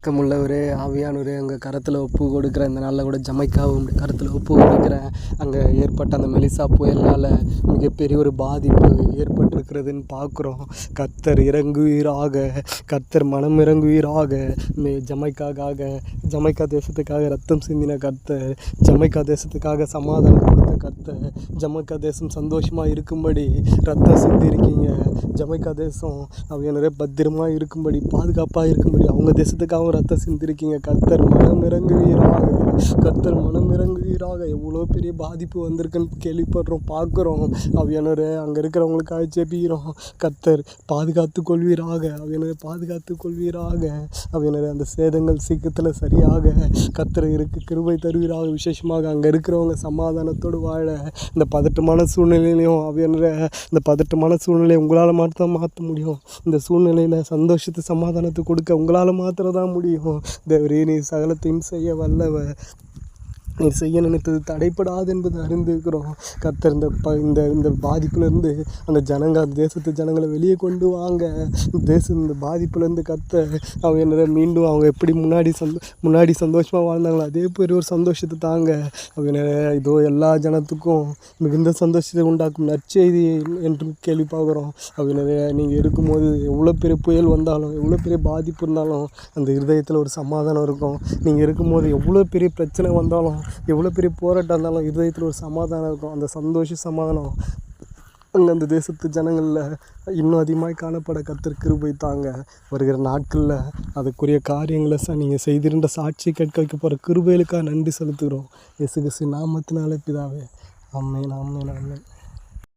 இரக்கமுள்ளவரே, ஆவியானவரே, எங்கள் கரத்தில் ஒப்பு கொடுக்குறேன். இந்த நாளில் கூட ஜமைக்காவும் கரத்தில் ஒப்பு கொடுக்குறேன். அங்கே ஏற்பட்ட அந்த மெலிசா புயலால் மிகப்பெரிய ஒரு பாதிப்பு ஏற்பட்டிருக்கிறதுன்னு பார்க்குறோம். கர்த்தர் இறங்குவீராக, கர்த்தர் மனம் இறங்குவீராக. ஜமைக்கா தேசத்துக்காக ரத்தம் சிந்தின கர்த்தர், ஜமைக்கா தேசத்துக்காக சமாதானம் கொடுத்த கர்த்தர், ஜமைக்கா தேசம் சந்தோஷமாக இருக்கும்படி ரத்தம் சிந்திருக்கீங்க. ஜமைக்கா தேசம் நிறைய பத்திரமாக இருக்கும்படி, பாதுகாப்பாக இருக்கும்படி அவங்க தேசத்துக்காக ரத்தம் சிந்திருக்கீங்க. கர்த்தர் மனம் இறங்குவீராக, கர்த்தர் மனம் இறங்குவீராக. எவ்வளோ பெரிய பாதிப்பு வந்திருக்குன்னு கேள்விப்படுறோம், பார்க்குறோம். அவையானவரே, அங்கே இருக்கிறவங்களுக்காக ஜெபிக்கிறோம். கர்த்தர் பாதுகாத்து கொள்வீராக, அவையானவரே பாதுகாத்து கொள்வீராக. அவையானவரே, அந்த சேதங்கள் சீக்கிரத்தில் சரியாக கர்த்தர் கிருபை தருவீராக. விசேஷமாக அங்கே இருக்கிறவங்க சமாதானத்தோடு வாழ, இந்த பதட்டமான சூழ்நிலையிலையும் அவையானவரே, இந்த பதட்டமான சூழ்நிலையை உங்களால் மாத்திரம் மாற்ற முடியும். இந்த சூழ்நிலையில் சந்தோஷத்தை சமாதானத்தை கொடுக்க உங்களால் மாத்திரம் தான் முடியும். தேவரே, நீ சகலத்தையும் செய்ய வல்லவர். நீ செய்ய நினைத்தது தடைப்படாது என்பதை அறிந்திருக்கிறோம். கர்த்தர் இந்த பாதிப்புலேருந்து அந்த தேசத்து ஜனங்களை வெளியே கொண்டு வாங்க. இந்த பாதிப்புலேருந்து கர்த்தர் அவங்க மீண்டும் அவங்க எப்படி முன்னாடி சந்தோஷமாக வாழ்ந்தாங்களோ அதே பெரிய ஒரு சந்தோஷத்தை தாங்க. அவங்க இதோ எல்லா ஜனத்துக்கும் மிகுந்த சந்தோஷத்தை உண்டாக்கும் நற்செய்தி என்று கேள்விப்பாகிறோம். அவங்க நீங்கள் இருக்கும்போது எவ்வளோ பெரிய புயல் வந்தாலும், எவ்வளோ பெரிய பாதிப்பு இருந்தாலும் அந்த இருதயத்தில் ஒரு சமாதானம் இருக்கும். நீங்கள் இருக்கும்போது எவ்வளோ பெரிய பிரச்சனை வந்தாலும், எவ்வளோ பெரிய போராட்டம் இருந்தாலும் இருதயத்தில் ஒரு சமாதானம் இருக்கும். அந்த சமாதானம் அங்கே அந்த தேசத்து ஜனங்களில் இன்னும் அதிகமாக காணப்பட கர்த்தர் கிருபை தாங்க. வருகிற நாட்களில் அதுக்குரிய காரியங்களை நீங்கள் செய்திருந்த சாட்சி கேட்க வைக்க போகிற கிருபைகளுக்காக நன்றி செலுத்துகிறோம். இயேசு கிறிஸ்து நாமத்தினாலே பிதாவே, ஆமென், ஆமென், ஆமென்.